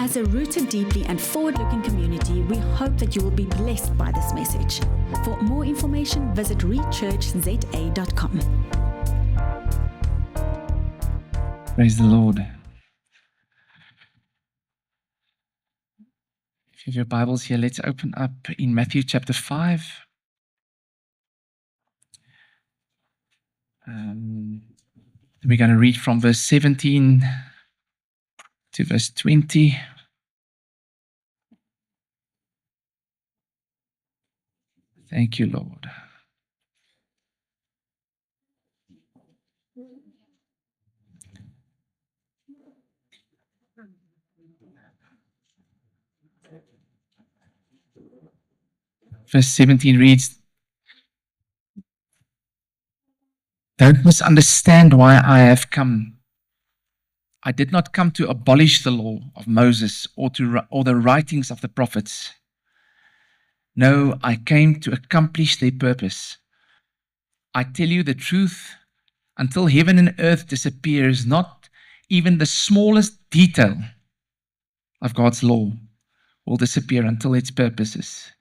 As a rooted deeply and forward-looking community, we hope that you will be blessed by this message. For more information, visit rechurchza.com. Praise the Lord. If you have your Bibles here, let's open up in Matthew chapter 5. We're going to read from verse 17 to verse 20. Thank you, Lord. Verse 17 reads, "Don't misunderstand why I have come. I did not come to abolish the law of Moses or the writings of the prophets. No, I came to accomplish their purpose. I tell you the truth, until heaven and earth disappears, not even the smallest detail of God's law will disappear until its purposes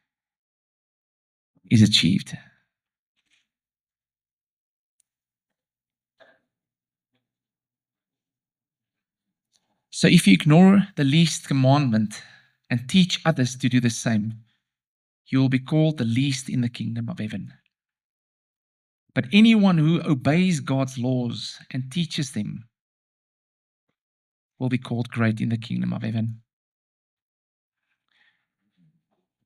is achieved." So if you ignore the least commandment and teach others to do the same, you will be called the least in the kingdom of heaven. But anyone who obeys God's laws and teaches them will be called great in the kingdom of heaven.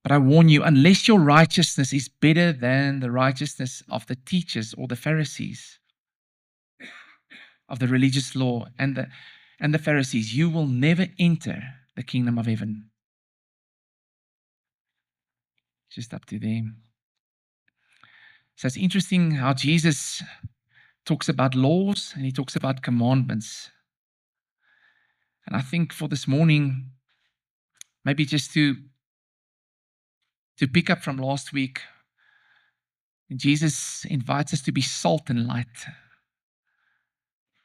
But I warn you, unless your righteousness is better than the righteousness of the teachers or the Pharisees, of the religious law and the Pharisees, you will never enter the kingdom of heaven. Just up to them. So it's interesting how Jesus talks about laws and he talks about commandments. And I think for this morning, maybe just to pick up from last week, Jesus invites us to be salt and light.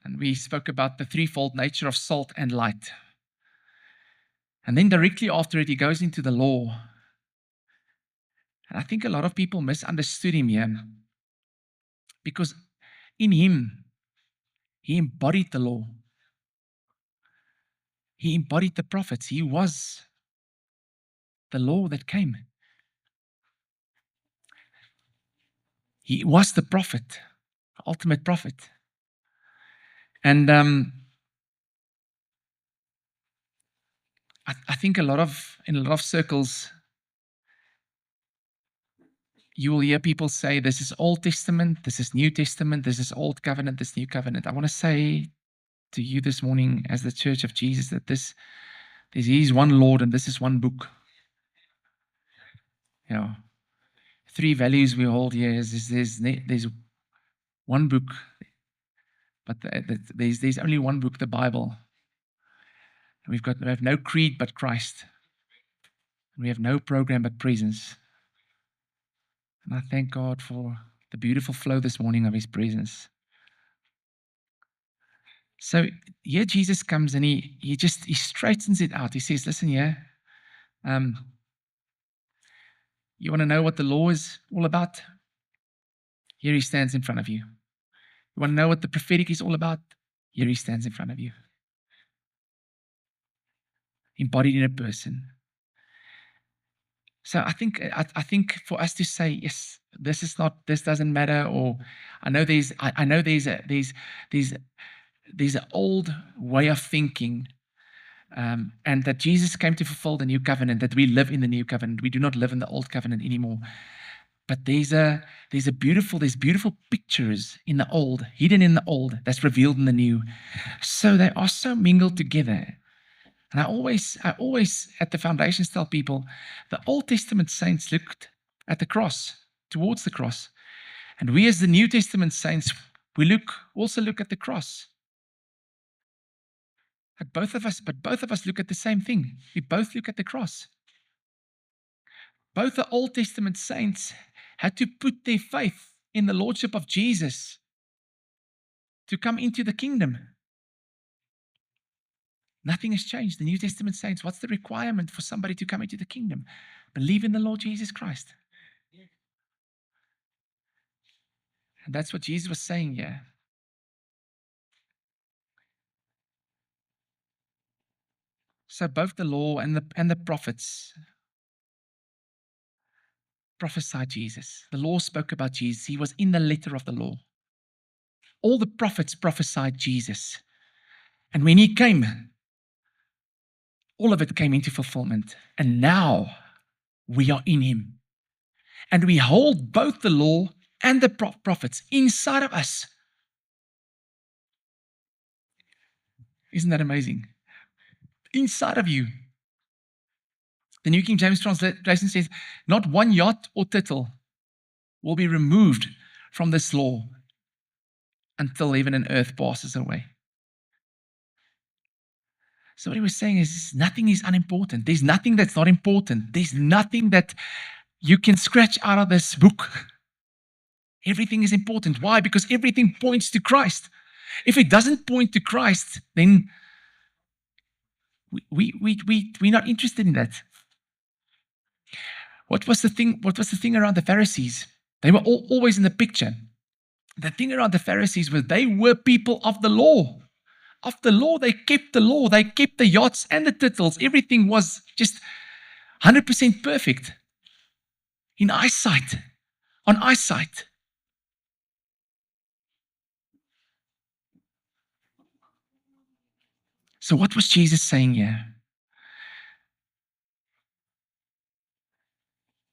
And we spoke about the threefold nature of salt and light. And then directly after it, he goes into the law. And I think a lot of people misunderstood him here, because in him, he embodied the law. He embodied the prophets. He was the law that came. He was the prophet, the ultimate prophet. And I think in a lot of circles, you will hear people say, this is Old Testament, this is New Testament, this is Old Covenant, this is New Covenant. I want to say to you this morning as the Church of Jesus that this is one Lord and this is one book. Yeah. Three values we hold here is there's one book, but there's only one book, the Bible. We have no creed but Christ. We have no program but presence. And I thank God for the beautiful flow this morning of His presence. So here Jesus comes and he straightens it out. He says, listen here, you want to know what the law is all about? Here He stands in front of you. You want to know what the prophetic is all about? Here He stands in front of you. Embodied in a person. So I think for us to say, yes, this doesn't matter, or I know there's an old way of thinking, and that Jesus came to fulfill the new covenant, that we live in the new covenant. We do not live in the old covenant anymore. But there's beautiful pictures in the old, hidden in the old, that's revealed in the new. So they are so mingled together. And I always at the foundations tell people, the Old Testament saints looked at the cross, towards the cross. And we as the New Testament saints, we also look at the cross. Like both of us look at the same thing. We both look at the cross. Both the Old Testament saints had to put their faith in the Lordship of Jesus to come into the kingdom. Nothing has changed. The New Testament saints, what's the requirement for somebody to come into the kingdom? Believe in the Lord Jesus Christ. And that's what Jesus was saying here. So both the law and the prophets prophesied Jesus. The law spoke about Jesus. He was in the letter of the law. All the prophets prophesied Jesus. And when he came, all of it came into fulfillment. And now we are in him. And we hold both the law and the prophets inside of us. Isn't that amazing? Inside of you. The New King James translation says, not one jot or tittle will be removed from this law until heaven and earth passes away. So what he was saying is, nothing is unimportant. There's nothing that's not important. There's nothing that you can scratch out of this book. Everything is important. Why? Because everything points to Christ. If it doesn't point to Christ, then we're not interested in that. What was the thing around the Pharisees? They were always in the picture. The thing around the Pharisees was they were people of the law. Of the law, they kept the law. They kept the yachts and the tittles. Everything was just 100% perfect. In eyesight. On eyesight. So what was Jesus saying here?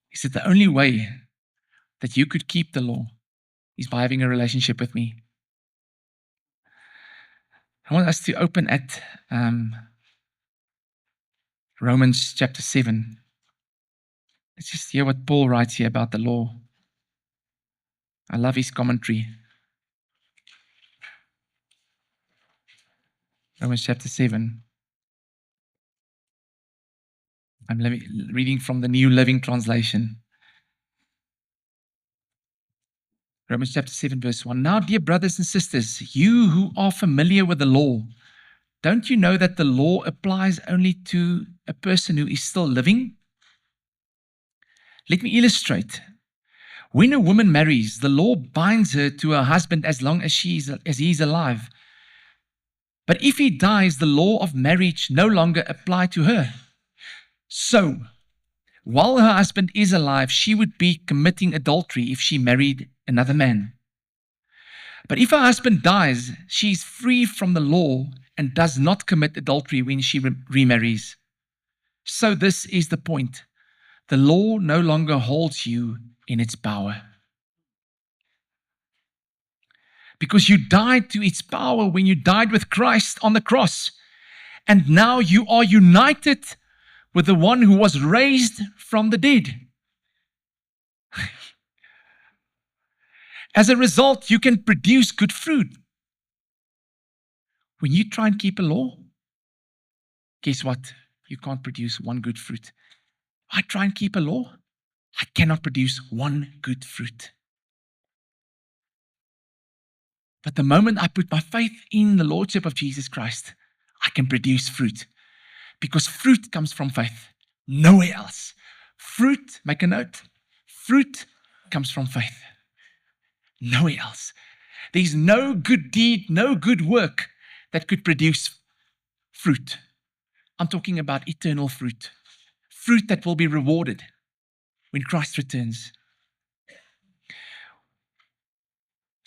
He said the only way that you could keep the law is by having a relationship with me. I want us to open at Romans chapter 7. Let's just hear what Paul writes here about the law. I love his commentary. Romans chapter 7. I'm reading from the New Living Translation. Romans chapter 7 verse 1. Now, dear brothers and sisters, you who are familiar with the law, don't you know that the law applies only to a person who is still living? Let me illustrate. When a woman marries, the law binds her to her husband as long as he is alive. But if he dies, the law of marriage no longer applies to her. So, while her husband is alive, she would be committing adultery if she married another man. But if her husband dies, she is free from the law and does not commit adultery when she remarries. So this is the point. The law no longer holds you in its power. Because you died to its power when you died with Christ on the cross. And now you are united with the one who was raised from the dead. As a result, you can produce good fruit. When you try and keep a law, guess what? You can't produce one good fruit. I try and keep a law, I cannot produce one good fruit. But the moment I put my faith in the Lordship of Jesus Christ, I can produce fruit. Because fruit comes from faith, nowhere else. Fruit, make a note, fruit comes from faith, nowhere else. There's no good deed, no good work that could produce fruit. I'm talking about eternal fruit. Fruit that will be rewarded when Christ returns.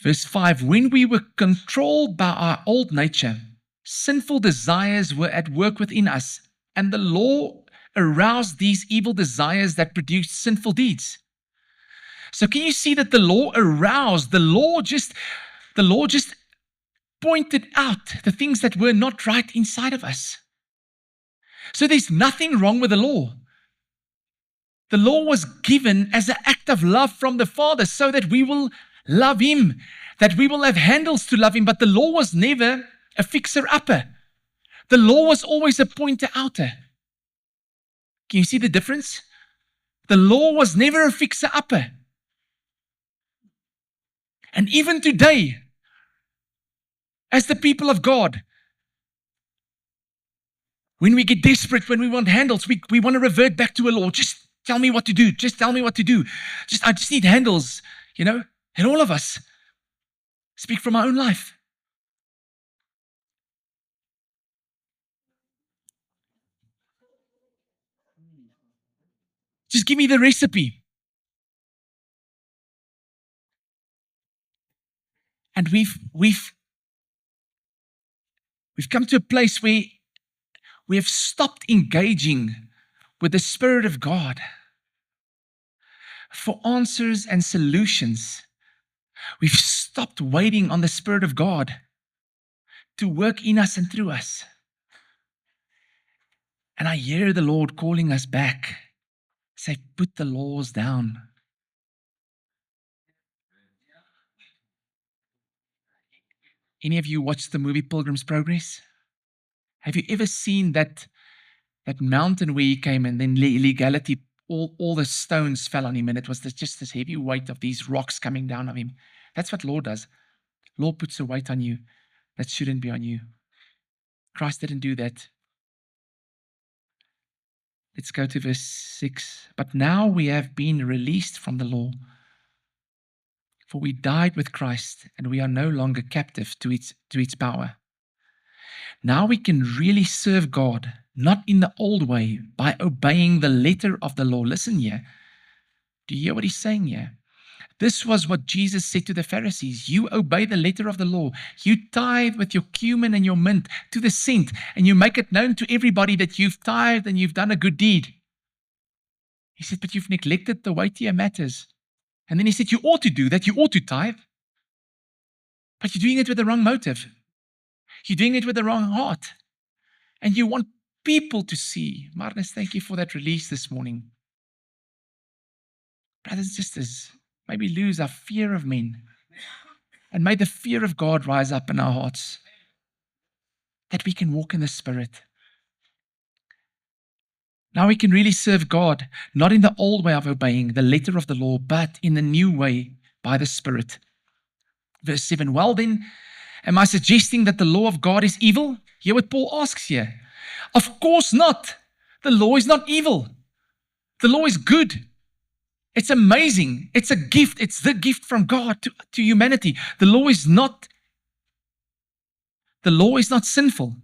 Verse 5, when we were controlled by our old nature, sinful desires were at work within us, and the law aroused these evil desires that produced sinful deeds. So can you see that the law aroused, the law just pointed out the things that were not right inside of us. So there's nothing wrong with the law. The law was given as an act of love from the Father so that we will love Him, that we will have handles to love Him. But the law was never a fixer-upper. The law was always a pointer-outer. Can you see the difference? The law was never a fixer-upper. And even today, as the people of God, When we get desperate, when we want handles, we want to revert back to a law. Just tell me what to do. Just tell me what to do. I just need handles, And all of us speak from our own life. Just give me the recipe. And we've come to a place where we have stopped engaging with the Spirit of God for answers and solutions. We've stopped waiting on the Spirit of God to work in us and through us. And I hear the Lord calling us back. Say, put the laws down. Any of you watched the movie Pilgrim's Progress? Have you ever seen that mountain where he came and then illegality, all the stones fell on him and it was just this heavy weight of these rocks coming down on him? That's what law does. Law puts a weight on you that shouldn't be on you. Christ didn't do that. Let's go to verse 6. But now we have been released from the law, for we died with Christ and we are no longer captive to its power. Now we can really serve God, not in the old way, by obeying the letter of the law. Listen here. Do you hear what he's saying here? This was what Jesus said to the Pharisees. You obey the letter of the law. You tithe with your cumin and your mint to the cent, and you make it known to everybody that you've tithed and you've done a good deed. He said, but you've neglected the weightier matters. And then he said, you ought to do that. You ought to tithe. But you're doing it with the wrong motive. You're doing it with the wrong heart. And you want people to see. Marnus, thank you for that release this morning. Brothers and sisters, may we lose our fear of men. And may the fear of God rise up in our hearts. That we can walk in the Spirit. Now we can really serve God, not in the old way of obeying the letter of the law, but in the new way by the Spirit. Verse 7, well then, am I suggesting that the law of God is evil? Hear what Paul asks here. Of course not. The law is not evil. The law is good. It's amazing. It's a gift. It's the gift from God to humanity. The law is not sinful,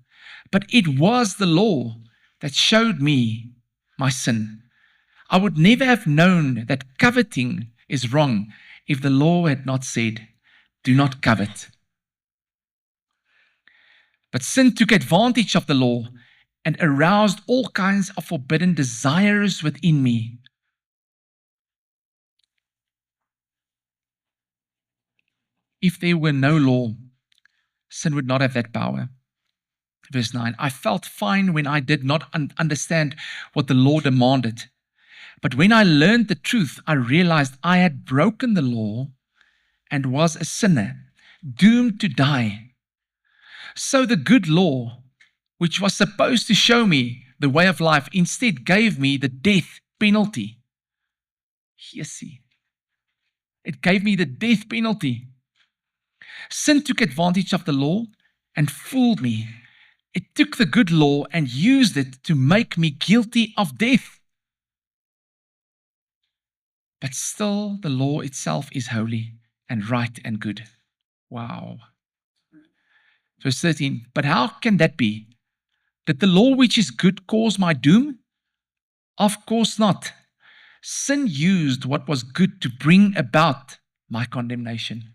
but it was the law that showed me my sin. I would never have known that coveting is wrong if the law had not said, do not covet. But sin took advantage of the law and aroused all kinds of forbidden desires within me. If there were no law, sin would not have that power. Verse 9, I felt fine when I did not understand what the law demanded. But when I learned the truth, I realized I had broken the law and was a sinner, doomed to die. So the good law, which was supposed to show me the way of life, instead gave me the death penalty. Yes, see. It gave me the death penalty. Sin took advantage of the law and fooled me. It took the good law and used it to make me guilty of death. But still, the law itself is holy and right and good. Wow. Verse 13, but how can that be? Did the law which is good cause my doom? Of course not. Sin used what was good to bring about my condemnation.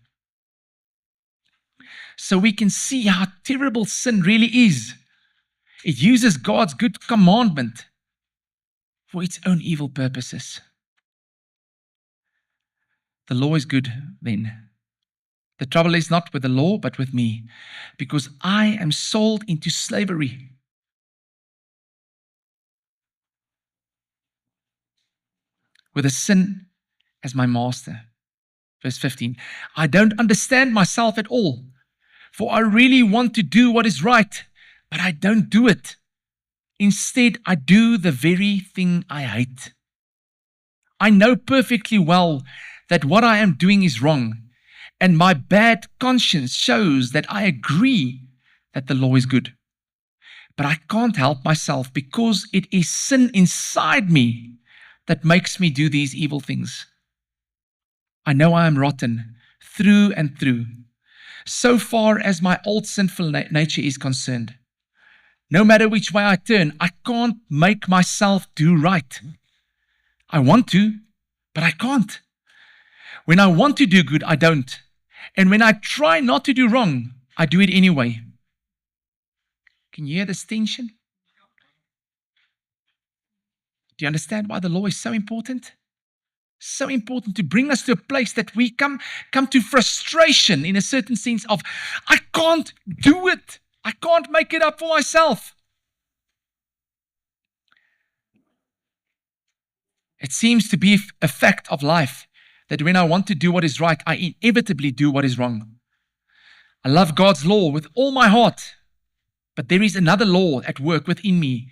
So we can see how terrible sin really is. It uses God's good commandment for its own evil purposes. The law is good then. The trouble is not with the law, but with me, because I am sold into slavery. With a sin as my master. Verse 15, I don't understand myself at all. For I really want to do what is right, but I don't do it. Instead, I do the very thing I hate. I know perfectly well that what I am doing is wrong, and my bad conscience shows that I agree that the law is good. But I can't help myself because it is sin inside me that makes me do these evil things. I know I am rotten through and through, so far as my old sinful nature is concerned. No matter which way I turn, I can't make myself do right. I want to, but I can't. When I want to do good, I don't. And when I try not to do wrong, I do it anyway. Can you hear this tension? Do you understand why the law is so important? So important to bring us to a place that we come to frustration in a certain sense of, I can't do it. I can't make it up for myself. It seems to be a fact of life that when I want to do what is right, I inevitably do what is wrong. I love God's law with all my heart, but there is another law at work within me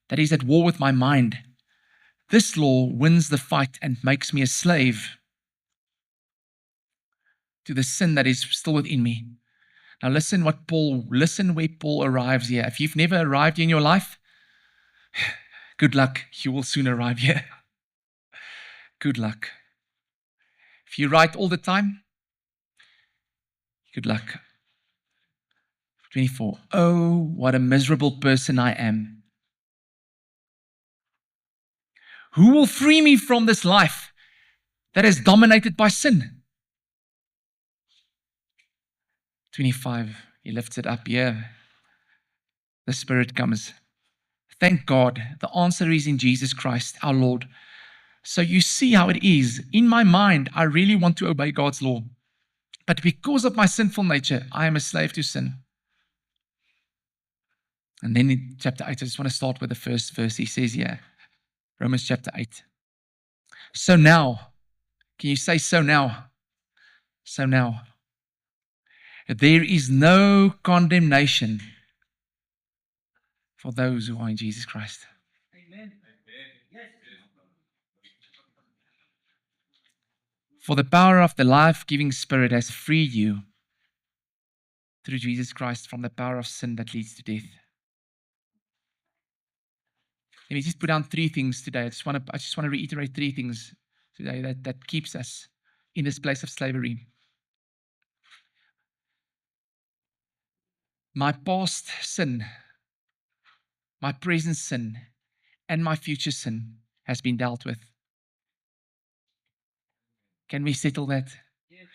that is at war with my mind. This law wins the fight and makes me a slave to the sin that is still within me. Now listen where Paul arrives here. If you've never arrived in your life, good luck. You will soon arrive here. Good luck. If you write all the time, good luck. 24. Oh, what a miserable person I am. Who will free me from this life that is dominated by sin? 25. He lifts it up here. The Spirit comes. Thank God. The answer is in Jesus Christ, our Lord. So you see how it is. In my mind, I really want to obey God's law. But because of my sinful nature, I am a slave to sin. And then in chapter 8, I just want to start with the first verse. He says here, Romans chapter 8. So now, can you say so now? So now, there is no condemnation for those who are in Jesus Christ. Amen. For the power of the life-giving Spirit has freed you through Jesus Christ from the power of sin that leads to death. Let me just put down 3 things today. I just want to reiterate 3 things today that keeps us in this place of slavery. My past sin, my present sin, and my future sin has been dealt with. Can we settle that? Yes.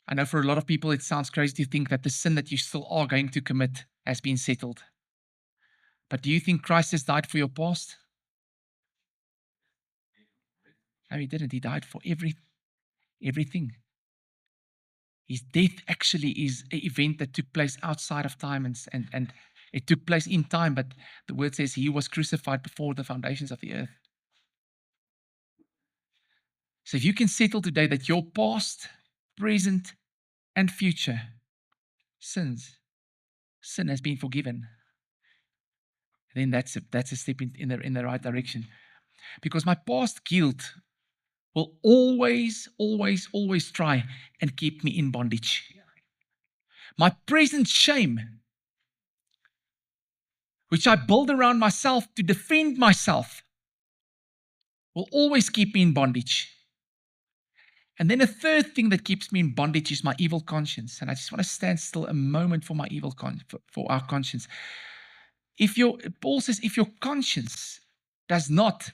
I know for a lot of people it sounds crazy to think that the sin that you still are going to commit has been settled. But do you think Christ has died for your past? No, he didn't. He died for everything. His death actually is an event that took place outside of time and it took place in time, but the word says he was crucified before the foundations of the earth. So if you can settle today that your past, present, and future sin has been forgiven, then that's a step in the right direction. Because my past guilt will always try and keep me in bondage. My present shame, which I build around myself to defend myself, will always keep me in bondage. And then a third thing that keeps me in bondage is my evil conscience. And I just want to stand still a moment for my for our conscience. Paul says, if your conscience does not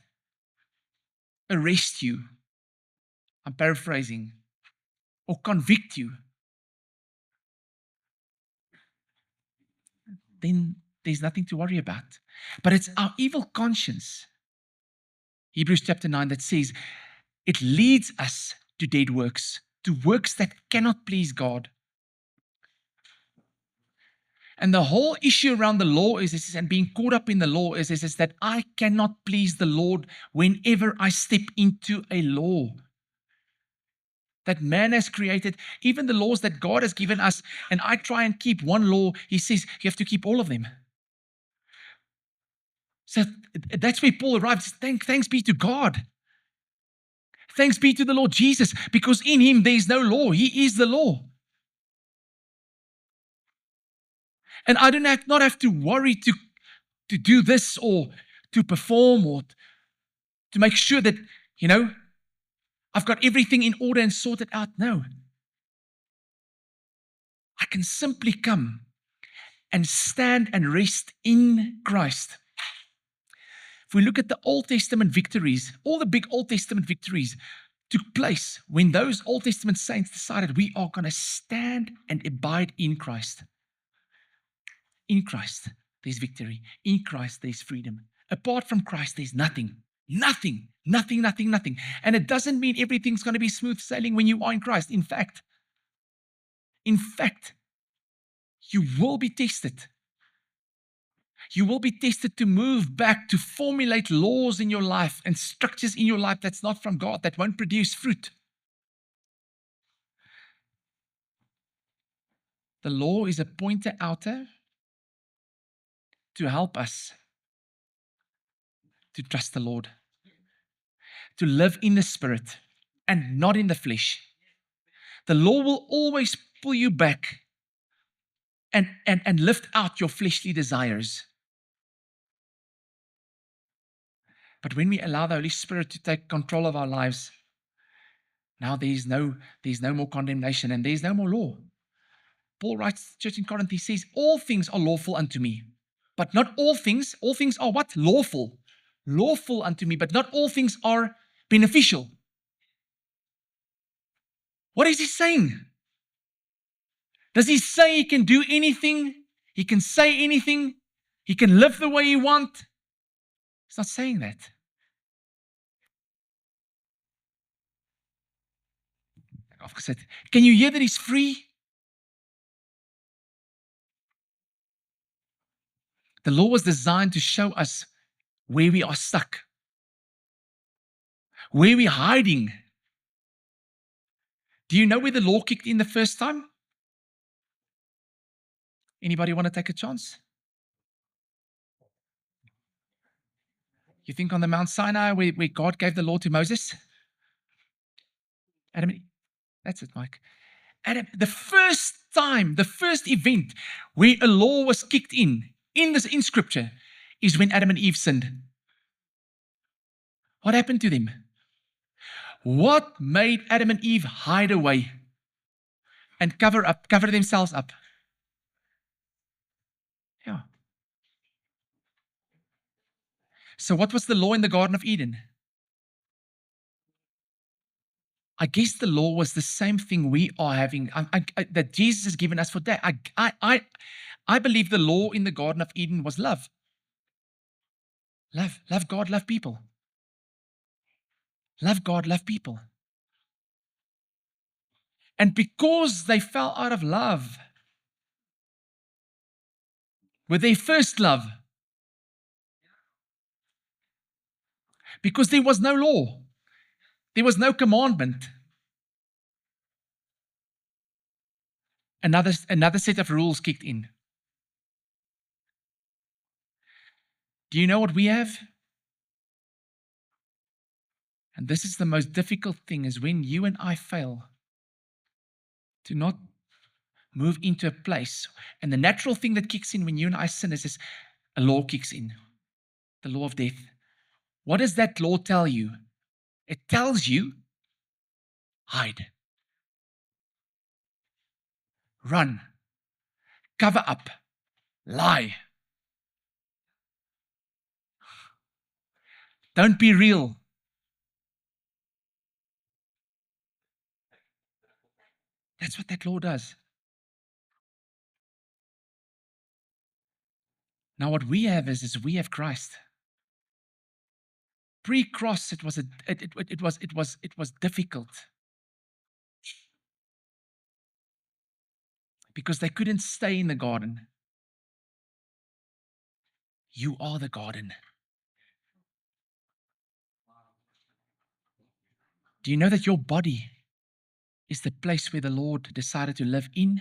arrest you, I'm paraphrasing, or convict you, then there's nothing to worry about. But it's our evil conscience, Hebrews chapter 9, that says it leads us to dead works, to works that cannot please God. And the whole issue around the law is and being caught up in the law is that I cannot please the Lord whenever I step into a law that man has created, even the laws that God has given us, and I try and keep one law. He says you have to keep all of them. So that's where Paul arrives. Thanks be to God. Thanks be to the Lord Jesus, because in him there is no law. He is the law. And I do not have to worry to do this or to perform or to make sure that, I've got everything in order and sorted out. No. I can simply come and stand and rest in Christ. If we look at the Old Testament victories, all the big Old Testament victories took place when those Old Testament saints decided we are going to stand and abide in Christ. In Christ, there's victory. In Christ, there's freedom. Apart from Christ, there's nothing. Nothing. And it doesn't mean everything's going to be smooth sailing when you are in Christ. In fact, you will be tested. You will be tested to move back, to formulate laws in your life and structures in your life that's not from God, that won't produce fruit. The law is a pointer outer to help us to trust the Lord, to live in the Spirit and not in the flesh. The law will always pull you back and lift out your fleshly desires. But when we allow the Holy Spirit to take control of our lives, now there's no more condemnation and there's no more law. Paul writes to the church in Corinth, he says, all things are lawful unto me, but not all things. All things are what? Lawful. Lawful unto me, but not all things are beneficial. What is he saying? Does he say he can do anything? He can say anything? He can live the way he wants? He's not saying that. I've said, can you hear that he's free? The law was designed to show us where we are stuck, where we're hiding. Do you know where the law kicked in the first time? Anybody want to take a chance? You think on the Mount Sinai where God gave the law to Moses? Adam, that's it, Mike. Adam, the first time, the first event where a law was kicked in Scripture, is when Adam and Eve sinned. What happened to them? What made Adam and Eve hide away and cover themselves up? Yeah. So what was the law in the Garden of Eden? I guess the law was the same thing we are having, that Jesus has given us for that. I believe the law in the Garden of Eden was love. Love God, love people. Love God, love people. And because they fell out of love with their first love, because there was no law, there was no commandment, another set of rules kicked in. Do you know what we have? And this is the most difficult thing, is when you and I fail to not move into a place. And the natural thing that kicks in when you and I sin is a law kicks in. The law of death. What does that law tell you? It tells you, hide. Run. Cover up. Lie. Don't be real. That's what that law does. Now what we have is we have Christ. Pre-cross, it was difficult because they couldn't stay in the garden. You are the garden. Do you know that your body is the place where the Lord decided to live in?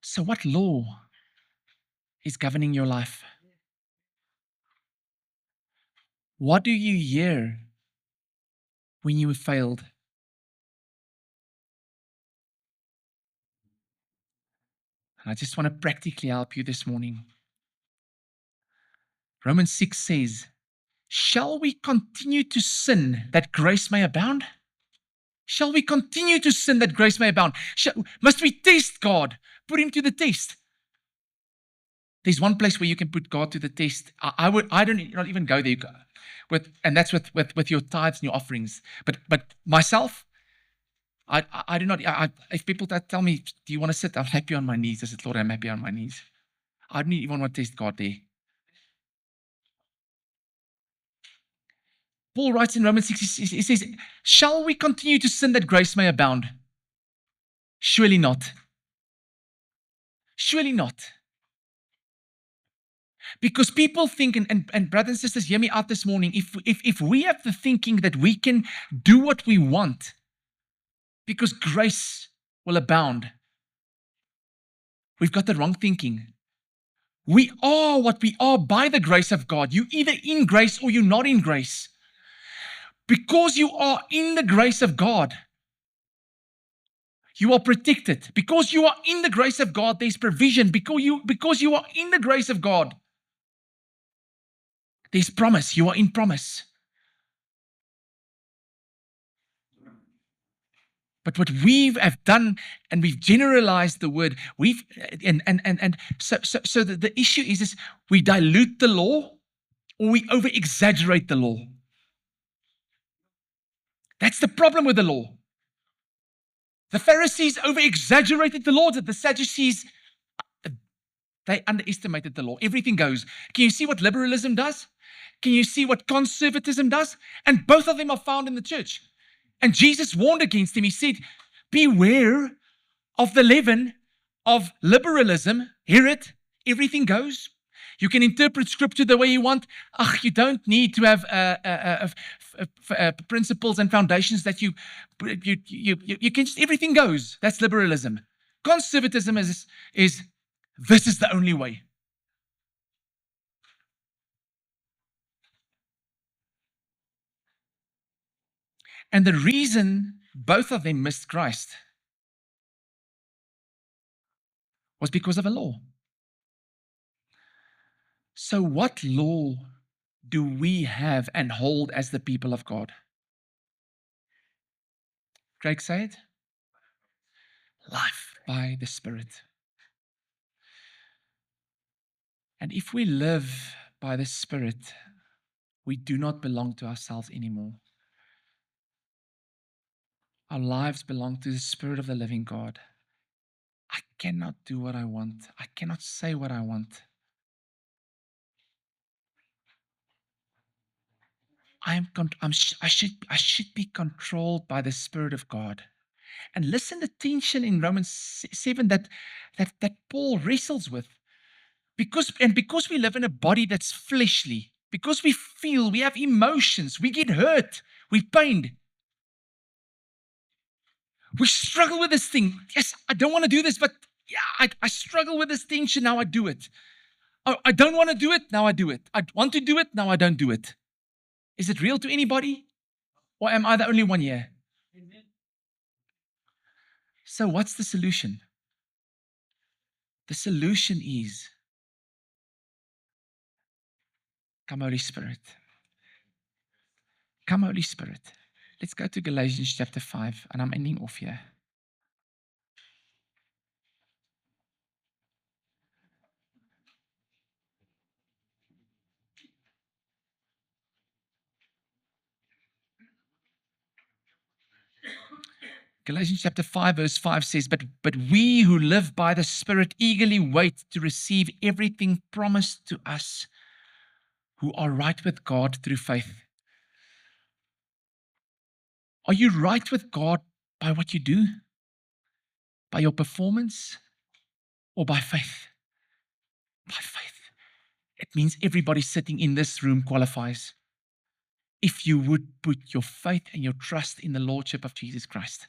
So what law is governing your life? What do you hear when you have failed? And I just want to practically help you this morning. Romans 6 says, shall we continue to sin that grace may abound? Shall we continue to sin that grace may abound? Must we test God? Put him to the test. There's one place where you can put God to the test. I don't not even go there. And that's with your tithes and your offerings. But myself, I do not. If people tell me, do you want to sit? I'm happy on my knees. I said, Lord, I'm happy on my knees. I don't even want to test God there. Paul writes in Romans 6, he says, shall we continue to sin that grace may abound? Surely not. Surely not. Because people think, and brothers and sisters, hear me out this morning, if we have the thinking that we can do what we want because grace will abound, we've got the wrong thinking. We are what we are by the grace of God. You're either in grace or you're not in grace. Because you are in the grace of God, you are protected. Because you are in the grace of God, there's provision. Because you are in the grace of God, there's promise. You are in promise. But what we have done, and we've generalized the word, so the issue is we dilute the law or we over exaggerate the law. That's the problem with the law. The Pharisees over-exaggerated the law. The Sadducees, they underestimated the law. Everything goes. Can you see what liberalism does? Can you see what conservatism does? And both of them are found in the church. And Jesus warned against them. He said, beware of the leaven of liberalism. Hear it. Everything goes. You can interpret scripture the way you want. You don't need to have principles and foundations that you can just, everything goes. That's liberalism. Conservatism is this is the only way. And the reason both of them missed Christ was because of a law. So what law do we have and hold as the people of God? Craig, say it. Life by the Spirit. And if we live by the Spirit, we do not belong to ourselves anymore. Our lives belong to the Spirit of the living God. I cannot do what I want. I cannot say what I want. I should be controlled by the Spirit of God. And listen, the tension in Romans 7 that Paul wrestles with. Because we live in a body that's fleshly, because we feel, we have emotions, we get hurt, we're pained. We struggle with this thing. Yes, I don't want to do this, but yeah, I struggle with this tension, now I do it. Oh, I don't want to do it, now I do it. I want to do it, now I don't do it. Is it real to anybody? Or am I the only one here? Amen. So what's the solution? The solution is, come Holy Spirit. Come Holy Spirit. Let's go to Galatians chapter 5, and I'm ending off here. Galatians chapter 5 verse 5 says, but we who live by the Spirit eagerly wait to receive everything promised to us who are right with God through faith. Are you right with God by what you do? By your performance? Or by faith? By faith. It means everybody sitting in this room qualifies. If you would put your faith and your trust in the Lordship of Jesus Christ.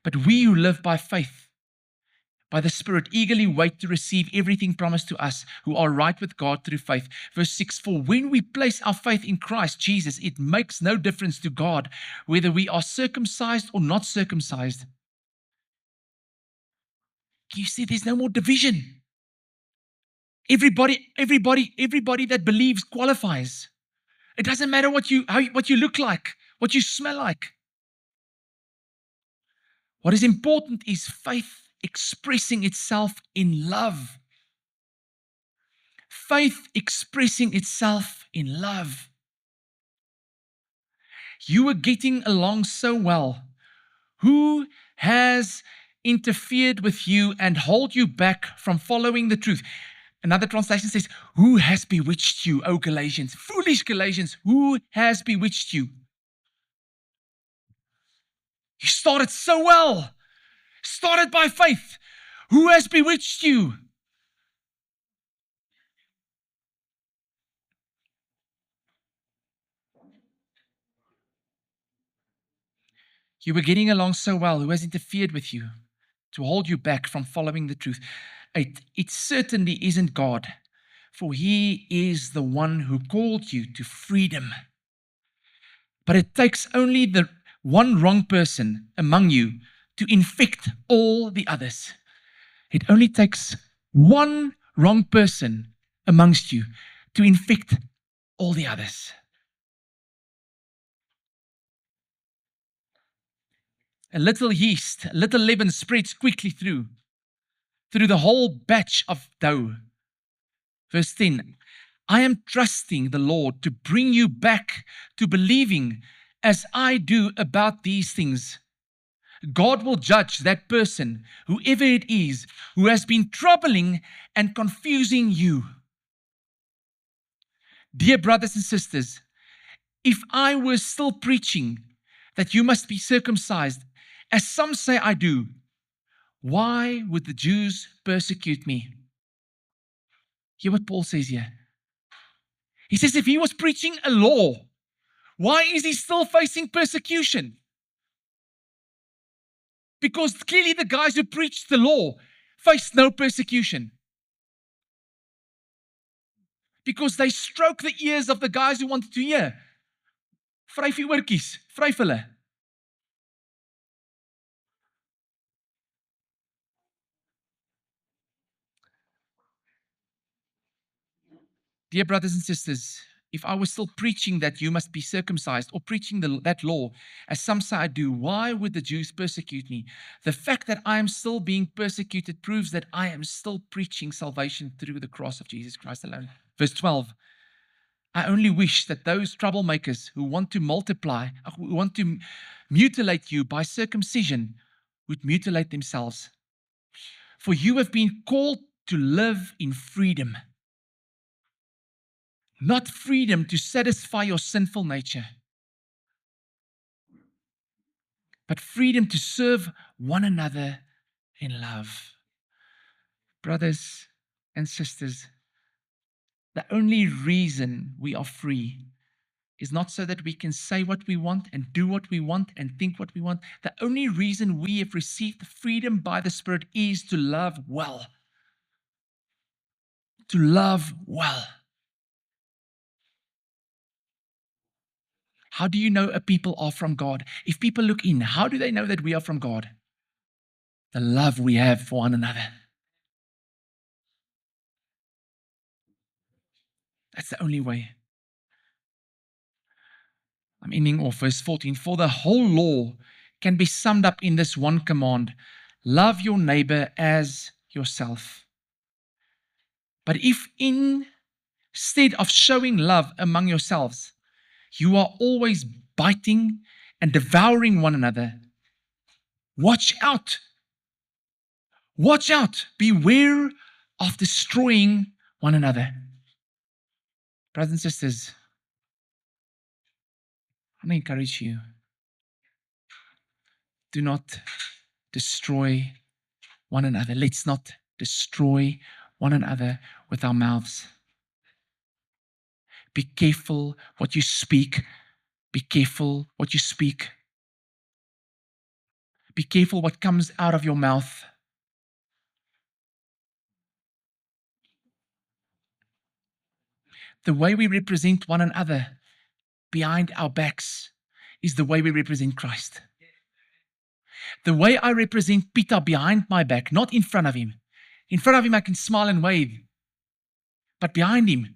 But we who live by faith, by the Spirit, eagerly wait to receive everything promised to us who are right with God through faith. Verse 6, for when we place our faith in Christ Jesus, it makes no difference to God whether we are circumcised or not circumcised. You see, there's no more division. Everybody that believes qualifies. It doesn't matter what you look like, what you smell like. What is important is faith expressing itself in love. Faith expressing itself in love. You were getting along so well. Who has interfered with you and hold you back from following the truth? Another translation says, who has bewitched you, O Galatians? Foolish Galatians, who has bewitched you? You started so well. Started by faith. Who has bewitched you? You were getting along so well. Who has interfered with you to hold you back from following the truth? It certainly isn't God, for He is the one who called you to freedom. But it takes only the one wrong person among you to infect all the others. It only takes one wrong person amongst you to infect all the others. A little yeast, a little leaven spreads quickly through the whole batch of dough. Verse 10, I am trusting the Lord to bring you back to believing as I do about these things. God will judge that person, whoever it is, who has been troubling and confusing you. Dear brothers and sisters, if I were still preaching that you must be circumcised, as some say I do, why would the Jews persecute me? Hear what Paul says here. He says if he was preaching a law, why is he still facing persecution? Because clearly the guys who preached the law faced no persecution. Because they stroked the ears of the guys who wanted to hear. Vryf die oortjies, vryf hulle. Dear brothers and sisters, if I was still preaching that you must be circumcised or preaching that law, as some say I do, why would the Jews persecute me? The fact that I am still being persecuted proves that I am still preaching salvation through the cross of Jesus Christ alone. Verse 12, I only wish that those troublemakers who want to multiply, who want to mutilate you by circumcision, would mutilate themselves. For you have been called to live in freedom. Not freedom to satisfy your sinful nature, but freedom to serve one another in love. Brothers and sisters, the only reason we are free is not so that we can say what we want and do what we want and think what we want. The only reason we have received freedom by the Spirit is to love well. To love well. How do you know a people are from God? If people look in, how do they know that we are from God? The love we have for one another. That's the only way. I'm ending off verse 14. For the whole law can be summed up in this one command: love your neighbor as yourself. But if instead of showing love among yourselves, you are always biting and devouring one another, watch out. Watch out. Beware of destroying one another. Brothers and sisters, I want to encourage you. Do not destroy one another. Let's not destroy one another with our mouths. Be careful what you speak. Be careful what you speak. Be careful what comes out of your mouth. The way we represent one another behind our backs is the way we represent Christ. The way I represent Peter behind my back, not in front of him. In front of him, I can smile and wave. But behind him,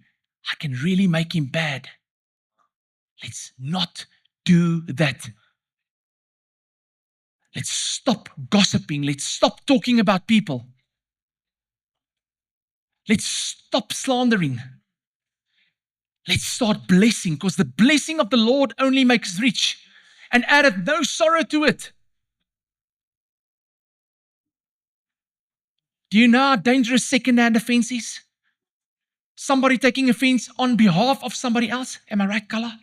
I can really make him bad. Let's not do that. Let's stop gossiping. Let's stop talking about people. Let's stop slandering. Let's start blessing, because the blessing of the Lord only makes rich and addeth no sorrow to it. Do you know how dangerous second-hand offense is? Somebody taking offense on behalf of somebody else. Am I right, Kala?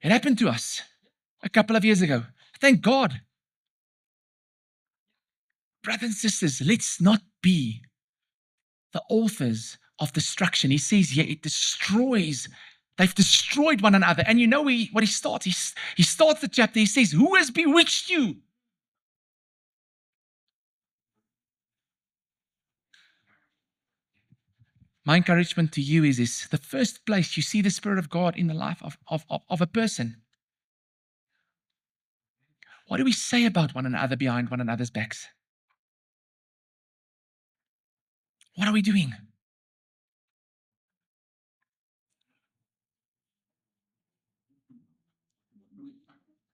It happened to us a couple of years ago. Thank God. Brothers and sisters, let's not be the authors of destruction. He says here, it destroys. They've destroyed one another. And you know what he starts? He starts the chapter. He says, who has bewitched you? My encouragement to you is this: the first place you see the Spirit of God in the life of a person. What do we say about one another behind one another's backs? What are we doing?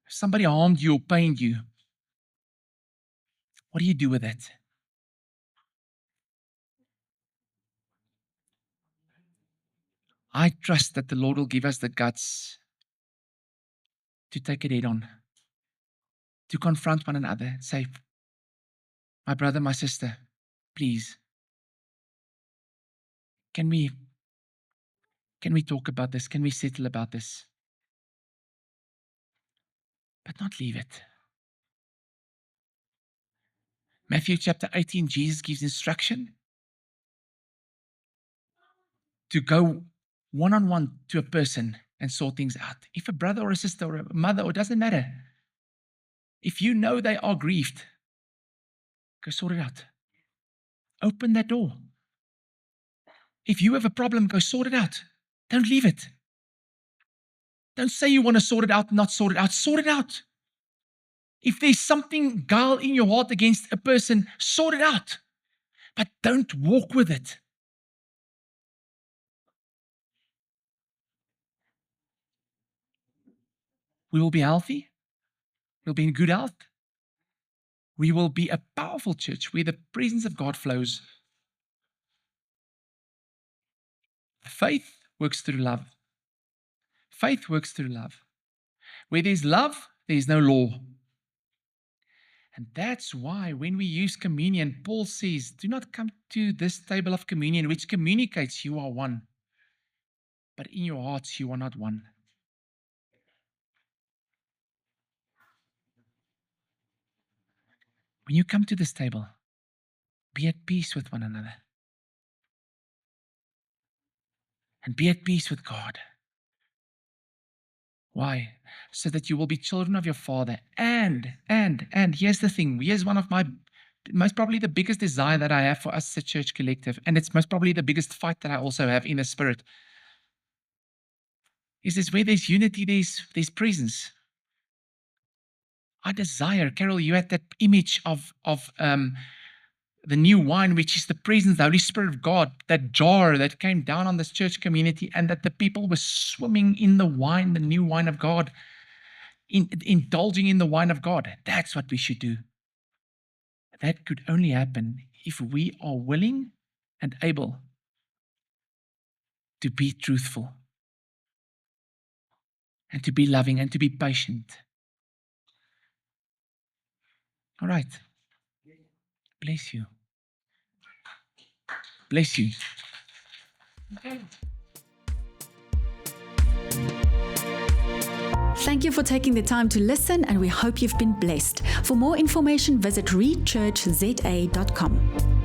If somebody harmed you or pained you, what do you do with it? I trust that the Lord will give us the guts to take it head on, to confront one another and say, my brother, my sister, please, can we talk about this? Can we settle about this? But not leave it. Matthew chapter 18, Jesus gives instruction to go one-on-one to a person and sort things out. If a brother or a sister or a mother, or it doesn't matter, if you know they are grieved, go sort it out. Open that door. If you have a problem, go sort it out. Don't leave it. Don't say you want to sort it out, not sort it out. Sort it out. If there's something guile in your heart against a person, sort it out. But don't walk with it. We will be healthy. We'll be in good health. We will be a powerful church where the presence of God flows. Faith works through love. Faith works through love. Where there's love, there's no law. And that's why when we use communion, Paul says, do not come to this table of communion, which communicates you are one. But in your hearts, you are not one. When you come to this table, be at peace with one another. And be at peace with God. Why? So that you will be children of your Father. And here's the thing. Here's one of my, most probably the biggest desire that I have for us as a church collective. And it's most probably the biggest fight that I also have in the Spirit. Is this where there's unity, there's presence. I desire, Carol, you had that image of the new wine, which is the presence, the Holy Spirit of God, that jar that came down on this church community, and that the people were swimming in the wine, the new wine of God, indulging in the wine of God. That's what we should do. That could only happen if we are willing and able to be truthful and to be loving and to be patient. All right. Bless you. Bless you. Thank you for taking the time to listen, and we hope you've been blessed. For more information, visit rechurchza.com.